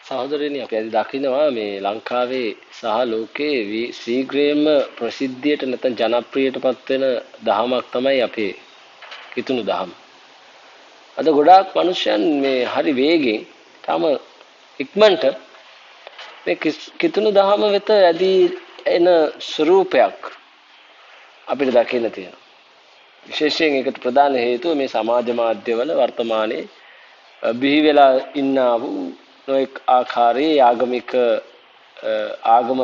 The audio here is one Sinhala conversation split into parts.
සහෝදරයනි අපි අද දකිනවා මේ ලංකාවේ සහ ලෝකයේ ශීඝ්‍රයෙන්ම ප්‍රසිද්ධියට නැත්නම් ජනප්‍රියටපත් වෙන දහමක් තමයි අපේ කිතුණු දහම. අද ගොඩාක් මිනිසයන් මේ හරි වේගෙන් තම ඉක්මනට මේ කිතුණු දහම වෙත ඇදී එන ස්වරූපයක් අපිට දකින්න තියෙනවා. විශේෂයෙන් ඒකට ප්‍රධාන හේතුව මේ සමාජ මාධ්‍යවල වර්තමානයේ බිහි වෙලා ඉන්නා වූ නොඑක් ආකාරයේ ආගමික ආගම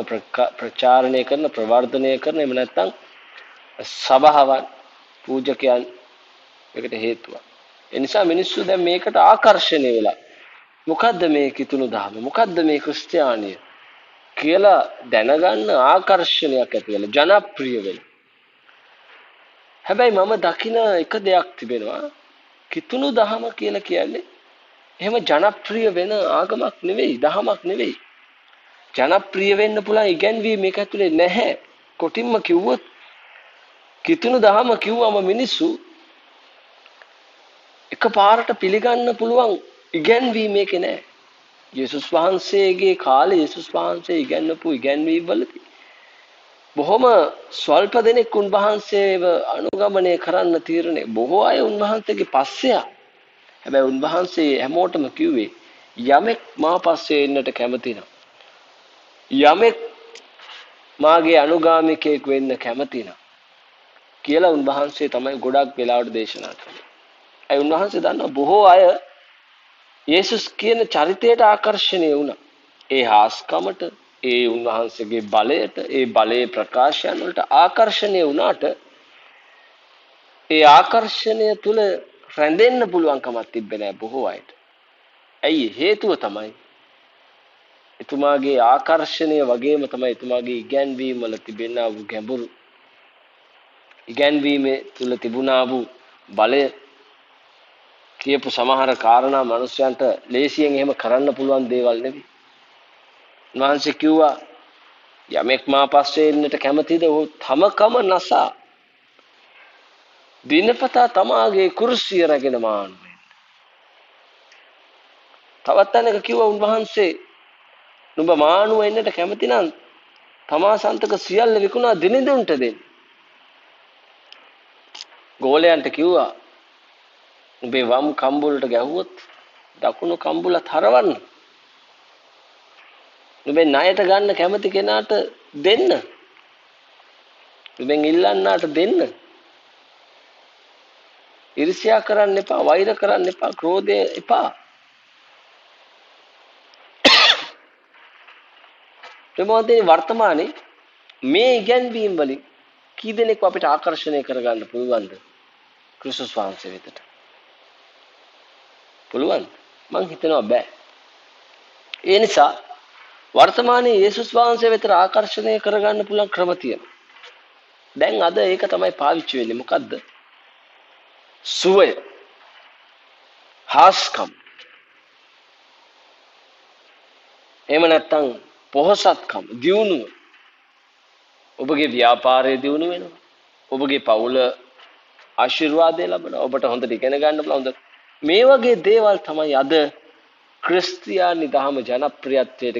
ප්‍රචාරණය කරන ප්‍රවර්ධනය කරන එහෙම නැත්නම් සබාවන් පූජකයන් මේකට හේතුවක්. ඒ නිසා මිනිස්සු දැන් මේකට ආකර්ෂණය වෙලා මොකද්ද මේ කිතුණු දහම මොකද්ද මේ ක්‍රිස්තියානිය කියලා දැනගන්න ආකර්ෂණයක් ඇති වෙලා ජනප්‍රිය වෙලා. හැබැයි මම දකින එක දෙයක් තිබෙනවා කිතුණු දහම කියලා කියන්නේ එහෙම ජනප්‍රිය වෙන ආගමක් නෙවෙයි දහමක් නෙවෙයි. ජනප්‍රිය වෙන්න පුළුවන් ඉගැන්වීම මේක ඇතුලේ නැහැ. කොටින්ම කිව්වොත් කිතුණු දහම කිව්වම මිනිස්සු එකපාරට පිළිගන්න පුළුවන් ඉගැන්වීම මේකේ නැහැ. යේසුස් වහන්සේගේ කාලේ යේසුස් වහන්සේ ඉගැන්වපු ඉගැන්වීම් වලදී බොහොම ස්වල්ප දෙනෙක් උන්වහන්සේව අනුගමනය කරන්න තීරණය. බොහෝ අය උන්වහන්සේගේ පස්සේ හැබැයි උන්වහන්සේ හැමෝටම කිව්වේ යමෙක් මා පස්සේ එන්නට කැමති නම් යමෙක් මාගේ අනුගාමිකයෙක් වෙන්න කැමති නම් කියලා උන්වහන්සේ තමයි ගොඩක් වෙලාවට දේශනා කළේ. ඒ උන්වහන්සේ දන්නවා බොහෝ අය යේසුස් කියන චරිතයට ආකර්ෂණය වුණා. ඒ හාස්කමට, ඒ උන්වහන්සේගේ බලයට, ඒ බලයේ ප්‍රකාශයන් වලට ආකර්ෂණය වුණාට ඒ ආකර්ෂණය තුල රැඳෙන්න පුළුවන්කමක් තිබ්බේ නැහැ බොහෝ අයට. ඇයි හේතුව තමයි එතුමාගේ ආකර්ෂණය වගේම තමයි එතුමාගේ ඉගැන්වීම වල තිබෙනා වූ ගැඹුරු ඉගැන්වීමේ තුල තිබුණා වූ බලය කියපු සමහර කාරණා මිනිස්යන්ට ලේසියෙන් එහෙම කරන්න පුළුවන් දේවල් නෙවෙයි. උන්වහන්සේ කිව්වා යමෙක් මා පස්සේ එන්නට කැමතිද ඔහු තමකම නසා දිනපතා තමාගේ කුරුසිය රැගෙන මාන්න. තවත් තැනක කිව්වා උන්වහන්සේ නුඹ මානුව එන්නට කැමති නම් තමා සන්තක සියල්ල විකුණා දිනෙදුන්ට දෙන්න. ගෝලයන්ට කිව්වා උඹේ වම් කම්බුලට ගැහුවොත් දකුණු කම්බුලත් හරවන්න. නුඹේ ණයට ගන්න කැමති කෙනාට දෙන්න. නුඹෙන් ඉල්ලන්නාට දෙන්න. ඊර්ෂ්‍යා කරන්න එපා, වෛර කරන්න එපා, ක්‍රෝධය එපා. ප්‍රමෝදේ වර්තමානයේ මේ ඉගැන්වීම් වලින් කී දෙනෙක් අපිට ආකර්ෂණය කරගන්න පුළුවන්ද ක්‍රිස්තුස් වහන්සේ වෙතට? පුළුවන්? මං හිතනවා බෑ. ඒ නිසා වර්තමානයේ යේසුස් වහන්සේ වෙතට ආකර්ෂණය කරගන්න පුළුවන් ක්‍රම තියෙනවා. දැන් අද ඒක තමයි පාවිච්චි වෙන්නේ. මොකද්ද? සුවය, හාස්කම්, එහෙම නැත්නම් පොහසත්කම්, දියුණුව. ඔබගේ ව්‍යාපාරය දියුණු වෙනවා. ඔබගේ පවුල ආශිර්වාදය ලබනවා. ඔබට හොඳට ඉගෙන ගන්න පුළුවන්. මේ වගේ දේවල් තමයි අද ක්‍රිස්තියානි දහම ජනප්‍රියත්වයට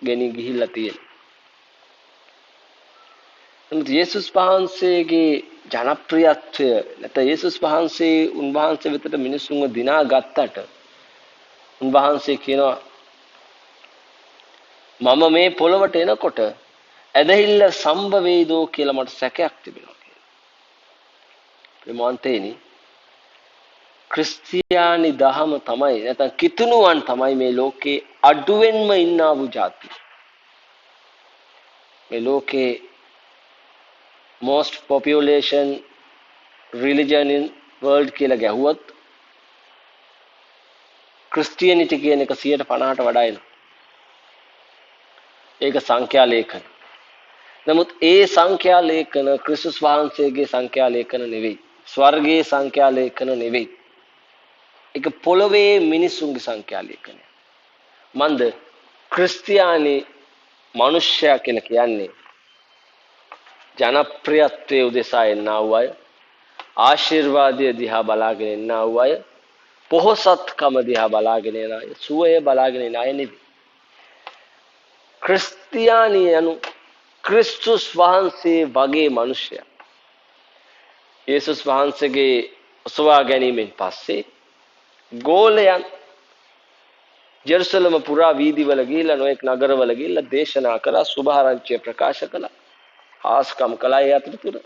ගෙනි ගිහිල්ලා තියෙන්නේ. නමුත් යේසුස් වහන්සේගේ ජනප්‍රියත්වය නැත්නම් යේසුස් වහන්සේ උන්වහන්සේ වෙතට මිනිසුන්ව දිනා ගත්තට උන්වහන්සේ කියනවා මම මේ පොළවට එනකොට ඇදහිල්ල සම්භවේදෝ කියලා මට සැකයක් තිබෙනවා කියලා. ප්‍රමාන්තේනි ක්‍රිස්තියානි දහම තමයි නැත්නම් කිතුණුවන් තමයි මේ ලෝකේ අඩුවෙන්ම ඉන්නා වූ ජාතිය. මේ ලෝකේ most population religion in world කියලා ගැහුවොත් ක්‍රිස්තියානිටි කියන එක 50%ට වඩා එනවා. ඒක සංඛ්‍යා ලේඛන. නමුත් ඒ සංඛ්‍යා ලේඛන ක්‍රිස්තුස් වහන්සේගේ සංඛ්‍යා ලේඛන නෙවෙයි. ස්වර්ගයේ සංඛ්‍යා ලේඛන නෙවෙයි. ඒක පොළොවේ මිනිසුන්ගේ සංඛ්‍යා ලේඛනය. මන්ද ක්‍රිස්තියානි මිනිසයා කියලා කියන්නේ ජනප්‍රියත්වයේ උදෙසා එන්නා වූ අය, ආශිර්වාදය දිහා බලාගෙන එන්නා වූ අය, පොහොසත්කම දිහා බලාගෙන එන අය, සුවය බලාගෙන එන අය නෙවෙයි. ක්‍රිස්තියානි යනු ක්‍රිස්තුස් වහන්සේ වගේ මිනිසයා. යේසුස් වහන්සේගේ ඔසවා ගැනීමෙන් පස්සේ ගෝලයන් ජෙරුසලම පුරා වීදිවල ගිහිල්ලා නොඑක් නගරවල ගිහිල්ලා දේශනා කළා, සුභාරංචිය ප්‍රකාශ කළා, ආස්කම් කළා. ඒ අතරතුර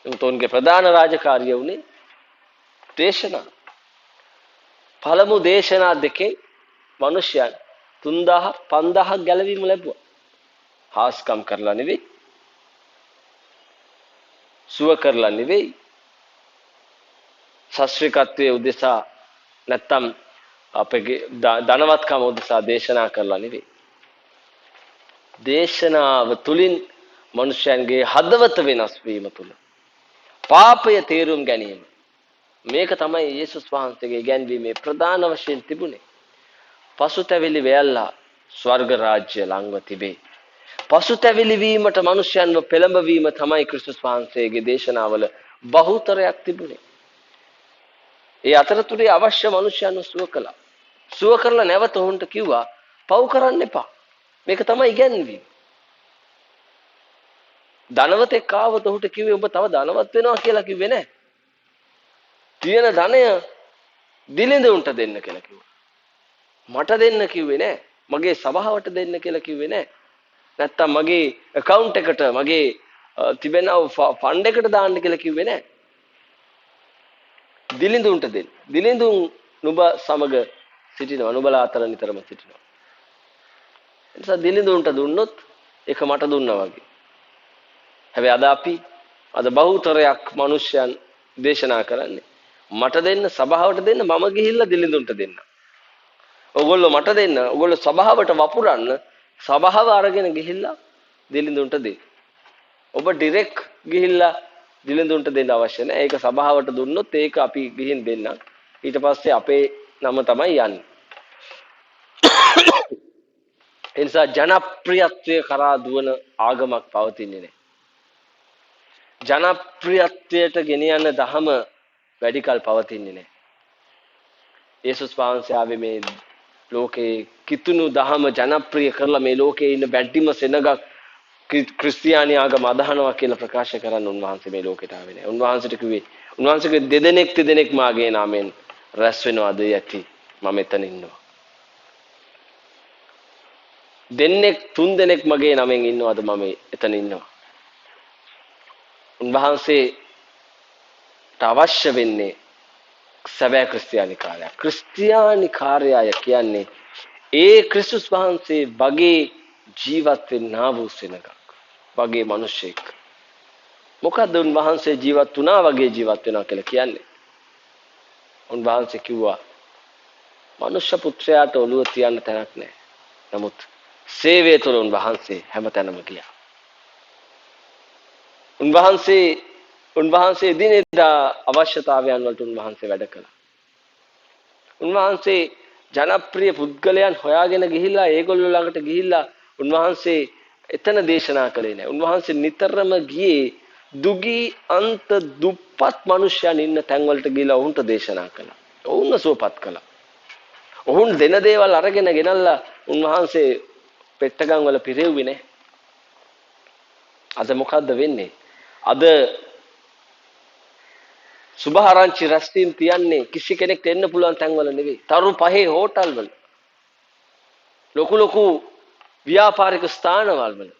උන්ගේ ප්‍රධාන රාජකාරිය වුණේ දේශනා. පළමු දේශනා දෙකේ මිනිසයන් 3000 5000ක් ගැලවීම ලැබුවා. ආස්කම් කරලා නෙවෙයි, සුව කරලා නෙවෙයි, ශාස්ත්‍රීයත්වයේ උදෙසා නැත්තම් අපගේ ධනවත්කම උදෙසා දේශනා කරලා නෙවෙයි. දේශනාව තුලින් මනුෂ්‍යයන්ගේ හදවත වෙනස් වීම තුල පාපය තේරුම් ගැනීම. මේක තමයි යේසුස් වහන්සේගේ ඉගැන්වීමේ ප්‍රධාන වශයෙන් තිබුණේ. පසුතැවිලි වෙයල්ලා ස්වර්ග රාජ්‍ය ළඟව තිබේ. පසුතැවිලි වීමට මනුෂ්‍යයන්ව පෙළඹවීම තමයි ක්‍රිස්තුස් වහන්සේගේ දේශනාවල බහුතරයක් තිබුණේ. ඒ අතරතුරේ අවශ්‍ය මනුෂ්‍යයන්ව සුව කළා. සුව කරලා නැවත උන්ට කිව්වා පව් කරන්න එපා. මේක තමයි ඉගැන්වීම. ධනවතෙක් ආවොත් ඔහුට කිව්වේ ඔබ තව ධනවත් වෙනවා කියලා කිව්වේ නැහැ. තියෙන ධනය දිලිඳුන්ට දෙන්න කියලා කිව්වා. මට දෙන්න කිව්වේ නැහැ. මගේ සභාවට දෙන්න කියලා කිව්වේ නැහැ. නැත්තම් මගේ account එකට මගේ තිබෙන ෆන්ඩ් එකට දාන්න කියලා කිව්වේ නැහැ. දිලිඳුන්ට දෙන්න. දිලිඳුන් නුඹ සමග සිටිනවා. නුඹලා අතර නිතරම සිටිනවා. ඒ නිසා දිලිඳුන්ට දුන්නොත් ඒක මට දුන්නා වගේ. හැබැයි අද බහුතරයක් මිනිස්යන් දේශනා කරන්නේ මට දෙන්න, සභාවට දෙන්න, මම ගිහිල්ලා දිලිඳුන්ට දෙන්න. ඕගොල්ලෝ මට දෙන්න, ඕගොල්ලෝ සභාවට වපුරන්න, සභාව අරගෙන ගිහිල්ලා දිලිඳුන්ට දෙන්න. ඔබ ඩිරෙක්ට් ගිහිල්ලා දිලිඳුන්ට දෙන්න අවශ්‍ය නැහැ. ඒක සභාවට දුන්නොත් ඒක අපි ගිහින් දෙන්නම්. ඊට පස්සේ අපේ නම තමයි යන්නේ. ඒ නිසා ජනප්‍රියත්වයේ කරා දුවන ආගමක් පවතින්නේ නැහැ. ජනප්‍රියත්වයට ගෙන යන දහම වැඩි කල පවතින්නේ නැහැ. යේසුස් වහන්සේ ආවේ මේ ලෝකේ කිතුණු දහම ජනප්‍රිය කරලා මේ ලෝකේ ඉන්න බැඩිම සෙනගක් ක්‍රිස්තියානි ආගම අදහනවා කියලා ප්‍රකාශ කරන්න උන්වහන්සේ මේ ලෝකෙට ආවේ නැහැ. උන්වහන්සේට කිව්වේ උන්වහන්සේගේ දෙදෙනෙක් මාගේ නාමයෙන් රැස් වෙනවාද යති මම එතන ඉන්නවා. දෙන්නෙක් තුන් දෙනෙක් මගේ නමෙන් ඉන්නවාද මම එතන ඉන්නවා. උන්වහන්සේට අවශ්‍ය වෙන්නේ සැබෑ ක්‍රිස්තියානි කාර්යය. ක්‍රිස්තියානි කාර්යය කියන්නේ ඒ ක්‍රිස්තුස් වහන්සේ වගේ ජීවත් වෙන්නා වූ සෙනඟක්. වගේ මිනිසෙක්. මොකද්ද උන්වහන්සේ ජීවත් වුණා වගේ ජීවත් වෙනවා කියලා කියන්නේ? උන්වහන්සේ කිව්වා මනුෂ්‍ය පුත්‍රයාට ඔළුව තියන්න තැනක් නැහැ. නමුත් සේවය තුළ උන්වහන්සේ හැමතැනම ගියා. උන්වහන්සේ දිනෙදා අවශ්‍යතාවයන් වලට උන්වහන්සේ වැඩ කළා. උන්වහන්සේ ජනප්‍රිය පුද්ගලයන් හොයාගෙන ගිහිල්ලා ඒගොල්ලෝ ළඟට ගිහිල්ලා උන්වහන්සේ එතන දේශනා කළේ නැහැ. උන්වහන්සේ නිතරම ගියේ දුගී අන්ත දුප්පත් මිනිසයන් ඉන්න තැන් වලට ගිහිල්ලා ඔවුන්ට දේශනා කළා. ඔවුන්ව සුවපත් කළා. ඔවුන් දෙන දේවල් අරගෙන ගෙනල්ලා උන්වහන්සේ පෙට්ටගම් වල පිරෙව්වේ නැහැ. අද මොකද්ද වෙන්නේ? අද සුභාරංචි රැස්වීම් තියන්නේ කිසි කෙනෙක්ට එන්න පුළුවන් තැන්වල නෙවෙයි. තරු පහේ හෝටල් වල. ලොකු ව්‍යාපාරික ස්ථානවල වල.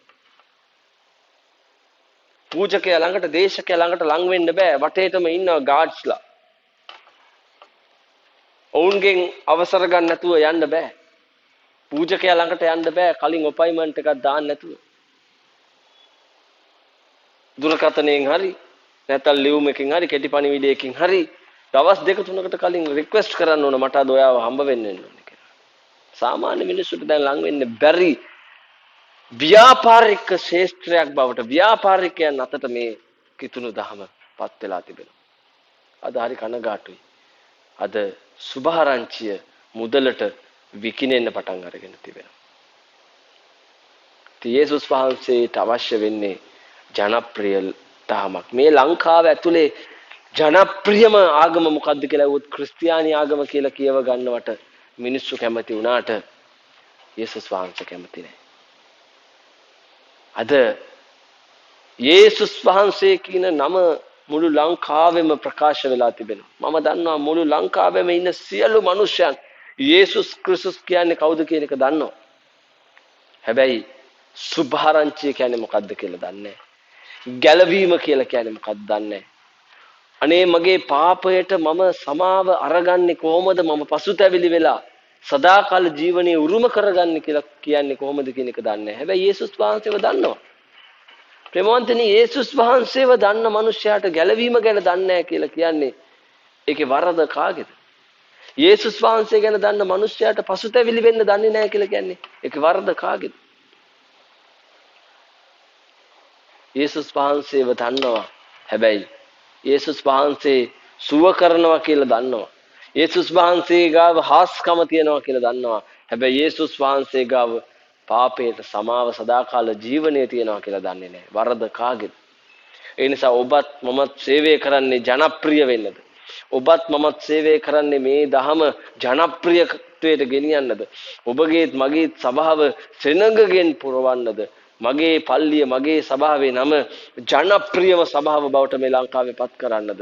පූජකයා ළඟට, දේශකයා ළඟට ලං වෙන්න බෑ. වටේටම ඉන්නවා ගාඩ්ස්ලා. ඔවුන්ගෙන් අවසර ගන්න නැතුව යන්න බෑ. පූජකයා ළඟට යන්න බෑ කලින් අපොයින්ට්මන්ට් එකක් දාන්න නැතුව. දුරකථනයෙන් හරි නැත්නම් ලියුම් එකකින් හරි කෙටි පණිවිඩයකින් හරි දවස් දෙක තුනකට කලින් රික්වෙස්ට් කරන්න ඕන මට අද ඔයාව හම්බ වෙන්න ඕනේ කියලා. සාමාන්‍ය මිනිස්සුන්ට දැන් ලං වෙන්න බැරි ව්‍යාපාරික ශේෂ්ත්‍රයක් බවට ව්‍යාපාරිකයන් අතට මේ කිතුණු දහමපත් වෙලා තිබෙනවා. අද හරි කනගාටුයි. අද සුභාරංචිය මුදලට විකිනෙන්න පටන් අරගෙන තිබෙනවා. යේසුස් වහන්සේට අවශ්‍ය වෙන්නේ ජනප්‍රිය දහමක්. මේ ලංකාව ඇතුලේ ජනප්‍රියම ආගම මොකද්ද කියලා වුත් ක්‍රිස්තියානි ආගම කියලා කියව ගන්නවට මිනිස්සු කැමති වුණාට යේසුස් වහන්සේ කැමති නැහැ. අද යේසුස් වහන්සේ කියන නම මුළු ලංකාවෙම ප්‍රකාශ වෙලා තිබෙනවා. මම දන්නවා මුළු ලංකාවෙම ඉන්න සියලු මිනිසයන් යේසුස් ක්‍රිස්තුස් කියන්නේ කවුද කියන එක දන්නවා. හැබැයි සුභාරංචිය කියන්නේ මොකද්ද කියලා දන්නේ නැහැ. ගැලවීම කියලා කියන්නේ මොකක්ද දන්නේ නැහැ. අනේ මගේ පාපයට මම සමාව අරගන්නේ කොහොමද? මම පසුතැවිලි වෙලා සදාකාල ජීවනයේ උරුම කරගන්නේ කියලා කියන්නේ කොහොමද කියන එක දන්නේ නැහැ. හැබැයි යේසුස් වහන්සේව දන්නවා. ප්‍රේමවන්තනි, යේසුස් වහන්සේව දන්න මනුස්සයාට ගැලවීම ගැන දන්නේ නැහැ කියලා කියන්නේ ඒකේ වරද කාගේද? යේසුස් වහන්සේ ගැන දන්න මනුස්සයාට පසුතැවිලි වෙන්න දන්නේ නැහැ කියලා කියන්නේ ඒකේ වරද කාගේද? යේසුස් වහන්සේව දන්නවා. හැබැයි යේසුස් වහන්සේ සුව කරනවා කියලා දන්නවා. යේසුස් වහන්සේ ගාව හාස්කම තියනවා කියලා දන්නවා. හැබැයි යේසුස් වහන්සේ ගාව පාපයට සමාව සදාකාල ජීවනයේ තියනවා කියලා දන්නේ නැහැ. වරද කාගේද? ඒ නිසා ඔබත් මමත් සේවය කරන්නේ ජනප්‍රිය වෙන්නද? ඔබත් මමත් සේවය කරන්නේ මේ දහම ජනප්‍රියත්වයට ගෙනියන්නද? ඔබගේත් මගේත් සභාව සෙනඟගෙන් පුරවන්නද? මගේ පල්ලිය මගේ සභාවේ නම ජනප්‍රියම සභාව බවට මේ ලංකාවේ පත් කරන්නද?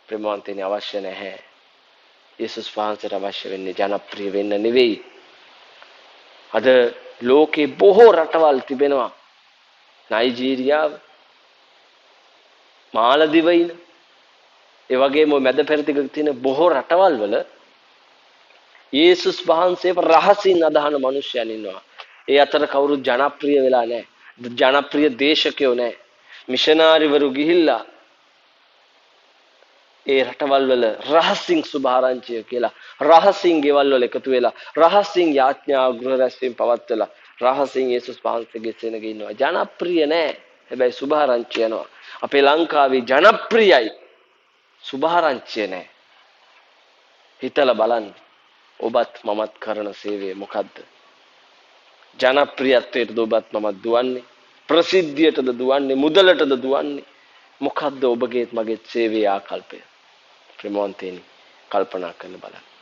ප්‍රේමවන්තයනි, අවශ්‍ය නැහැ. යේසුස් වහන්සේට අවශ්‍ය වෙන්නේ ජනප්‍රිය වෙන්න නෙවෙයි. අද ලෝකේ බොහෝ රටවල් තිබෙනවා. නයිජීරියාව, මාලදිවයින, ඒ වගේම මැද පෙරදිග තියෙන බොහෝ රටවල් වල යේසුස් වහන්සේව රහසින් අදහන මිනිස්සුන් ඉන්නවා. ඒ අතර කවුරුත් ජනප්‍රිය වෙලා නැහැ. ජනප්‍රිය දේශකයෝ නැහැ. මිෂනාරිවරු ගිහිල්ලා ඒ රටවල් වල රහසින් සුභාරංචිය කියලා රහසින් ගෙවල් වල එකතු වෙලා රහසින් යාඥා ගෘහ රැස්වීම පවත්වලා රහසින් යේසුස් වහන්සේගේ සෙනග ඉන්නවා. ජනප්‍රිය නැහැ. හැබැයි සුභාරංචිය යනවා. අපේ ලංකාවේ ජනප්‍රියයි, සුභාරංචිය නැහැ. හිතලා බලන්න. ඔබත් මමත් කරන සේවය මොකද්ද? ජනප්‍රියත්වයටද ඔබත් මමත් දුවන්නේ? ප්‍රසිද්ධියටද දුවන්නේ? මුදලටද දුවන්නේ? මොකද්ද ඔබගේත් මගේත් සේවයේ ආකල්පය? ප්‍රේමවන්තයනි, කල්පනා කරන්න බලන්න.